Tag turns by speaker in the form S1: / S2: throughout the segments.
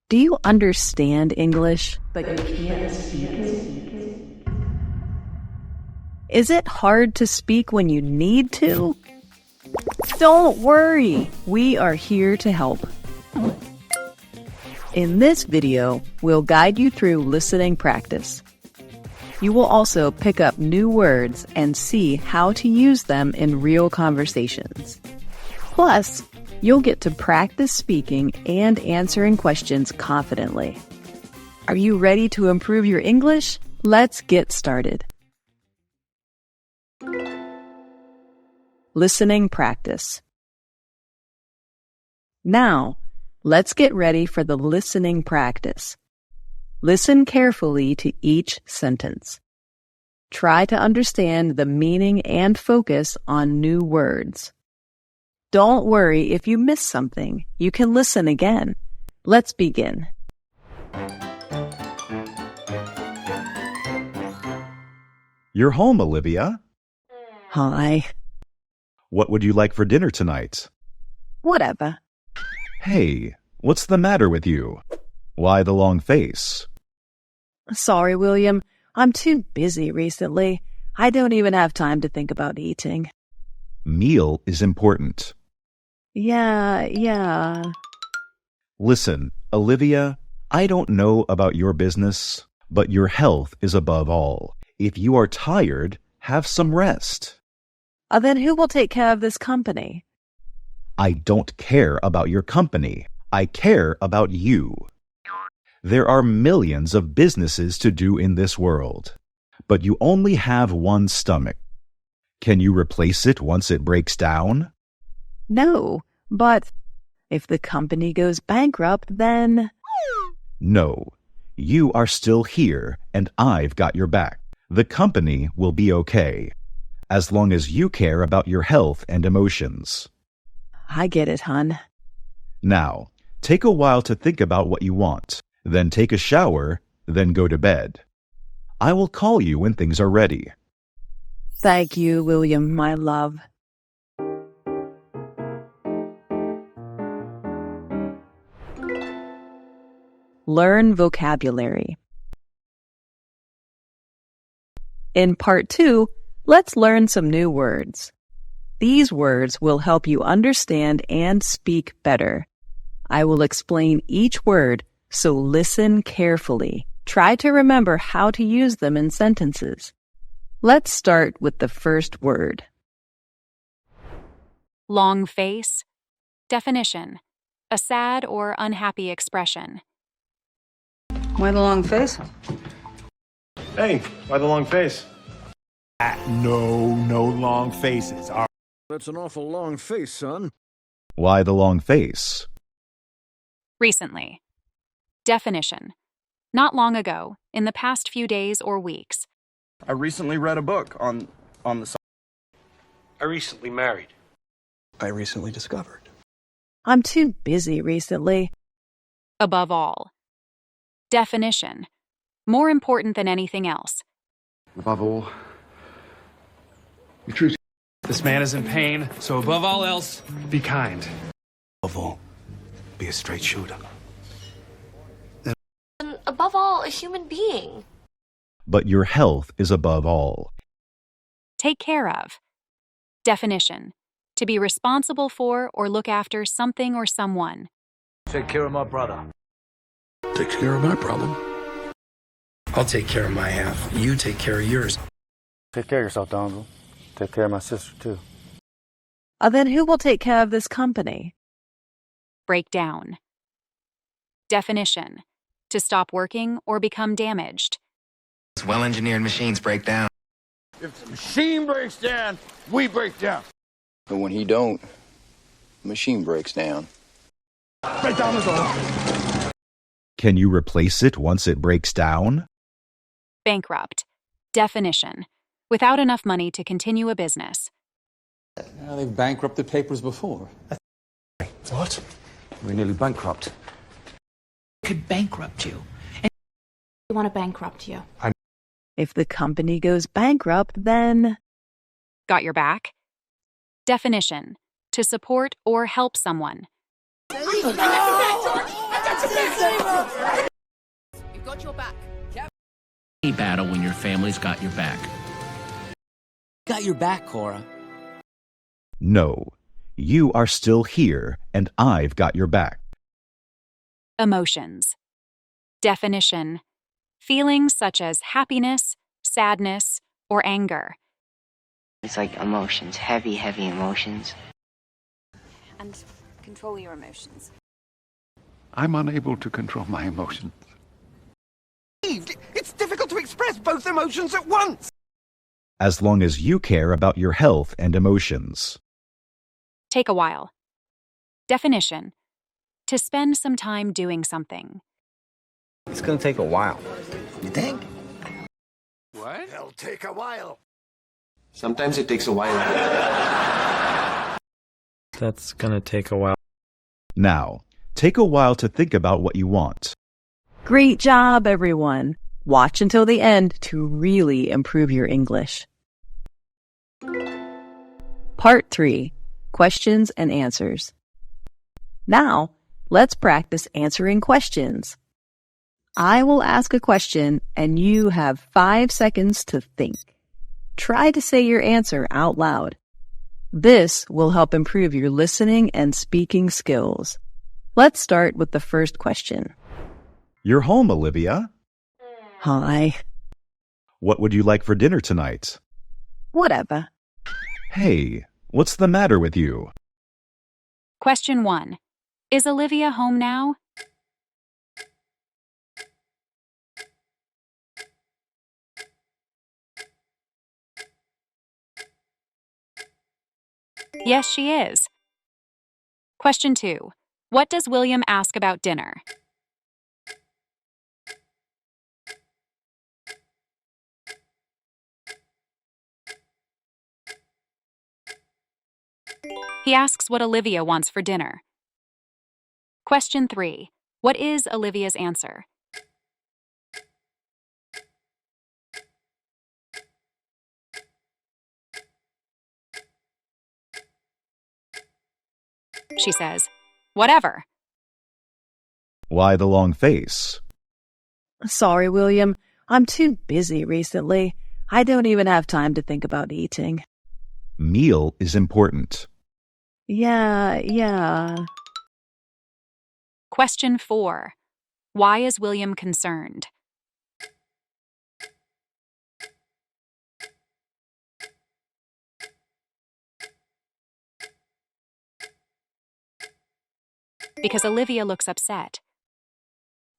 S1: Do you understand English, but you can't speak it? Is it hard to speak when you need to? Don't worry, we are here to help. In this video, we'll guide you through listening practice. You will also pick up new words and see how to use them in real conversations. Plus, you'll get to practice speaking and answering questions confidently. Are you ready to improve your English? Let's get started. Listening practice. Now, let's get ready for the listening practice. Listen carefully to each sentence. Try to understand the meaning and focus on new words. Don't worry if you miss something. You can listen again. Let's begin.
S2: You're home, Olivia.
S1: Hi.
S2: What would you like for dinner tonight?
S1: Whatever.
S2: Hey, what's the matter with you? Why the long face?
S1: Sorry, William. I'm too busy recently. I don't even have time to think about eating.
S2: Meal is important.
S1: Yeah.
S2: Listen, Olivia, I don't know about your business, but your health is above all. If you are tired, have some rest.
S1: Then who will take care of this company?
S2: I don't care about your company. I care about you. There are millions of businesses to do in this world, but you only have one stomach. Can you replace it once it breaks down?
S1: No, but if the company goes bankrupt, then...
S2: No, you are still here and I've got your back. The company will be okay, as long as you care about your health and emotions.
S1: I get it, hon.
S2: Now, take a while to think about what you want. Then take a shower, then go to bed. I will call you when things are ready.
S1: Thank you, William, my love. Learn vocabulary. In Part 2, let's learn some new words. These words will help you understand and speak better. I will explain each word, so listen carefully. Try to remember how to use them in sentences. Let's start with the first word.
S3: Long face. Definition: a sad or unhappy expression.
S4: Why the long face?
S5: Hey, why the long face?
S6: No long faces.
S7: That's an awful long face, son.
S2: Why the long face?
S3: Recently. Definition: not long ago, in the past few days or weeks.
S7: I recently read a book on the...
S5: I recently married.
S7: I recently discovered.
S1: I'm too busy recently.
S3: Above all. Definition: more important than anything else.
S7: Above all, be true.
S8: This man is in pain, so above all else, be kind.
S7: Above all, be a straight shooter.
S9: And above all, a human being.
S2: But your health is above all.
S3: Take care of. Definition: to be responsible for or look after something or someone.
S6: Take care of my brother.
S7: Takes care of my problem.
S10: I'll take care of my half. You take care of yours.
S11: Take care of yourself, Donald. Take care of my sister, too.
S1: Then who will take care of this company?
S3: Break down. Definition: to stop working or become damaged.
S10: Well-engineered machines break down.
S6: If the machine breaks down, we break down.
S7: But when he don't, the machine breaks down.
S6: Break down the door.
S2: Can you replace it once it breaks down?
S3: Bankrupt. Definition: without enough money to continue a business.
S12: They've bankrupted papers before.
S11: What? We're nearly bankrupt.
S13: Could bankrupt you.
S9: We want to bankrupt you.
S1: If the company goes bankrupt, then...
S3: Got your back. Definition: to support or help someone.
S6: No!
S13: You've got your back.
S14: Any battle when your family's got your back.
S13: Got your back, Cora.
S2: No, you are still here, and I've got your back.
S3: Emotions. Definition. Feelings such as happiness, sadness, or anger.
S15: It's like emotions, heavy, heavy emotions.
S16: And control your emotions.
S10: I'm unable to control my emotions.
S6: It's difficult to express both emotions at once.
S2: As long as you care about your health and emotions.
S3: Take a while. Definition. To spend some time doing something.
S11: It's gonna take a while.
S7: You think?
S6: What? It'll take a while.
S7: Sometimes it takes a while.
S11: That's gonna take a while.
S2: Now, take a while to think about what you want.
S1: Great job, everyone. Watch until the end to really improve your English. Part 3. Questions and Answers. Now, let's practice answering questions. I will ask a question, and you have 5 seconds to think. Try to say your answer out loud. This will help improve your listening and speaking skills. Let's start with the first question.
S2: You're home, Olivia.
S1: Hi.
S2: What would you like for dinner tonight?
S1: Whatever.
S2: Hey, what's the matter with you?
S3: Question 1. Is Olivia home now? Yes, she is. Question 2. What does William ask about dinner? He asks what Olivia wants for dinner. Question 3. What is Olivia's answer? She says, whatever.
S2: Why the long face?
S1: Sorry, William. I'm too busy recently. I don't even have time to think about eating.
S2: Meal is important.
S1: Yeah.
S3: Question 4. Why is William concerned? Because Olivia looks upset.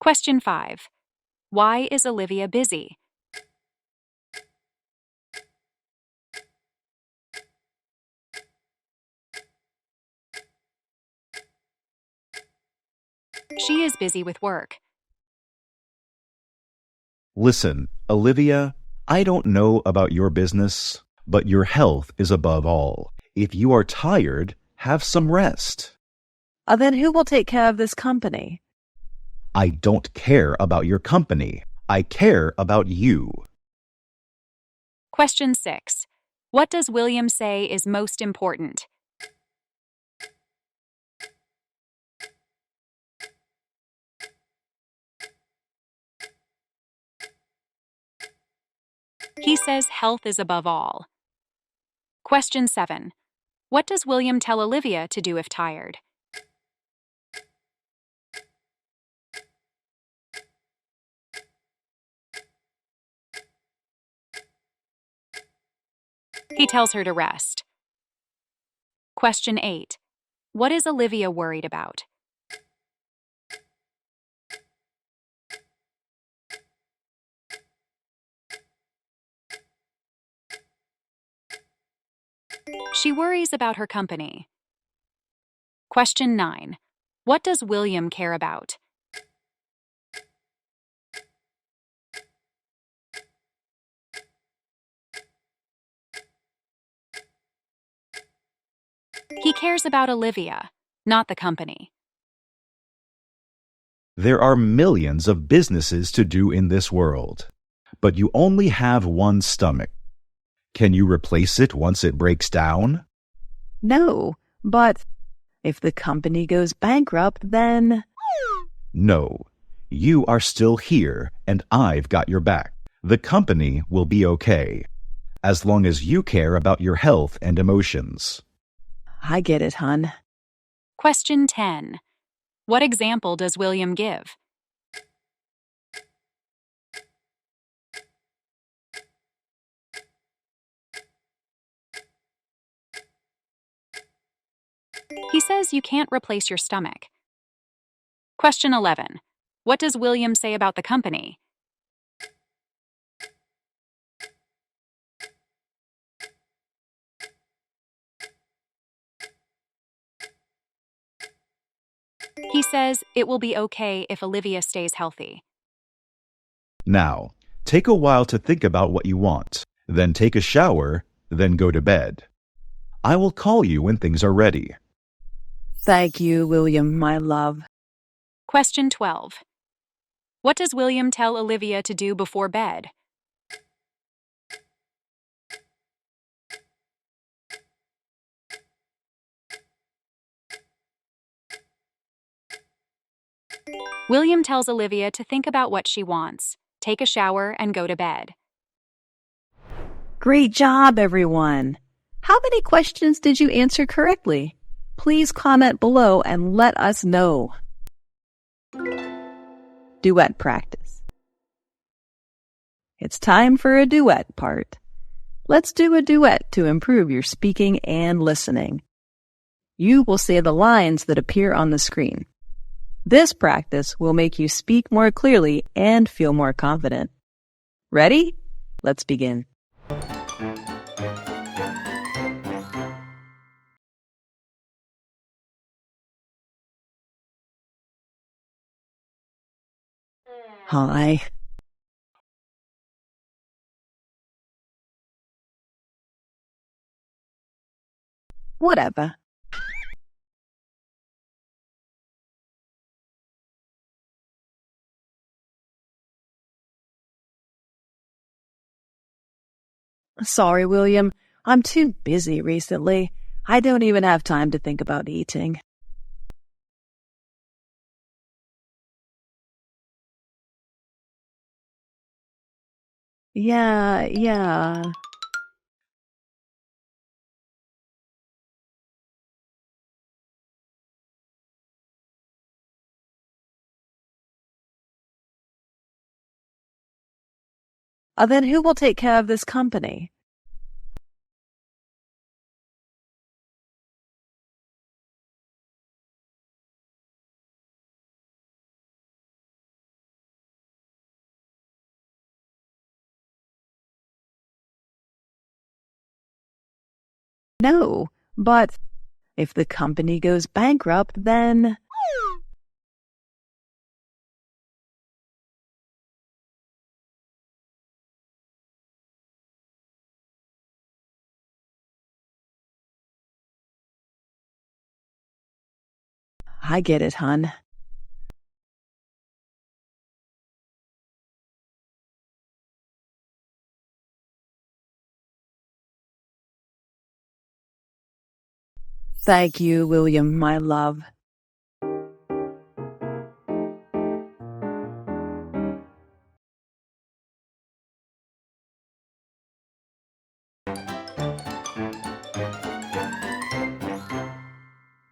S3: Question 5. Why is Olivia busy? She is busy with work.
S2: Listen, Olivia, I don't know about your business, but your health is above all. If you are tired, have some rest.
S1: Then who will take care of this company?
S2: I don't care about your company. I care about you.
S3: Question 6. What does William say is most important? He says health is above all. Question 7. What does William tell Olivia to do if tired? He tells her to rest. Question 8. What is Olivia worried about? She worries about her company. Question 9. What does William care about? He cares about Olivia, not the company.
S2: There are millions of businesses to do in this world, but you only have one stomach. Can you replace it once it breaks down?
S1: No, but if the company goes bankrupt, then...
S2: No, you are still here and I've got your back. The company will be okay, as long as you care about your health and emotions.
S1: I get it, hon.
S3: Question 10. What example does William give? He says you can't replace your stomach. Question 11. What does William say about the company? He says it will be okay if Olivia stays healthy.
S2: Now, take a while to think about what you want, then take a shower, then go to bed. I will call you when things are ready.
S1: Thank you, William, my love.
S3: Question 12. What does William tell Olivia to do before bed? William tells Olivia to think about what she wants, take a shower, and go to bed.
S1: Great job, everyone. How many questions did you answer correctly? Please comment below and let us know. Duet practice. It's time for a duet part. Let's do a duet to improve your speaking and listening. You will say the lines that appear on the screen. This practice will make you speak more clearly and feel more confident. Ready? Let's begin. Hi. Whatever. Sorry, William. I'm too busy recently. I don't even have time to think about eating. Yeah. Then who will take care of this company? No, but if the company goes bankrupt, then... I get it, hon. Thank you, William, my love.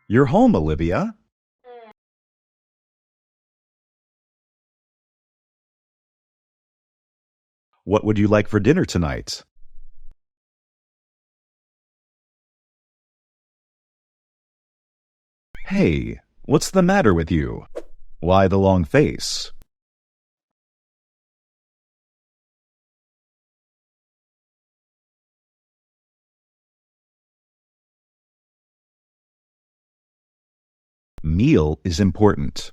S2: You're home, Olivia. What would you like for dinner tonight? Hey, what's the matter with you? Why the long face? Meal is important.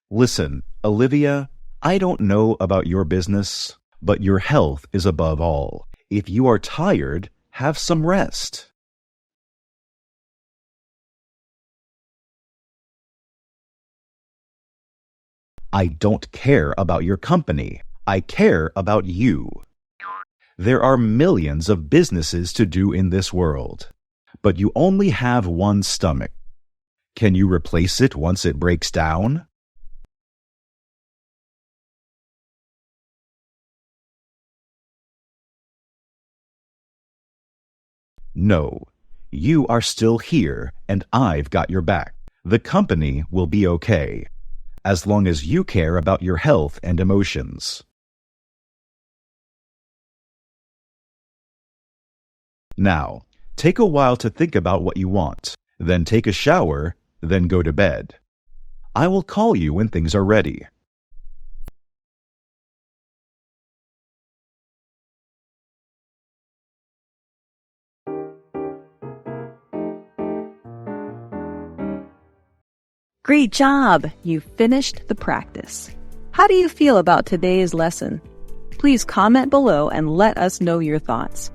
S2: Listen, Olivia, I don't know about your business, but your health is above all. If you are tired, have some rest. I don't care about your company. I care about you. There are millions of businesses to do in this world, but you only have one stomach. Can you replace it once it breaks down? No. You are still here, and I've got your back. The company will be okay, as long as you care about your health and emotions. Now, take a while to think about what you want, then take a shower, then go to bed. I will call you when things are ready.
S1: Great job! You finished the practice. How do you feel about today's lesson? Please comment below and let us know your thoughts.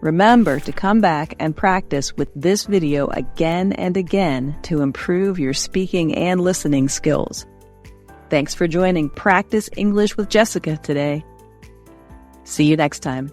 S1: Remember to come back and practice with this video again and again to improve your speaking and listening skills. Thanks for joining Practice English with Jessica today. See you next time.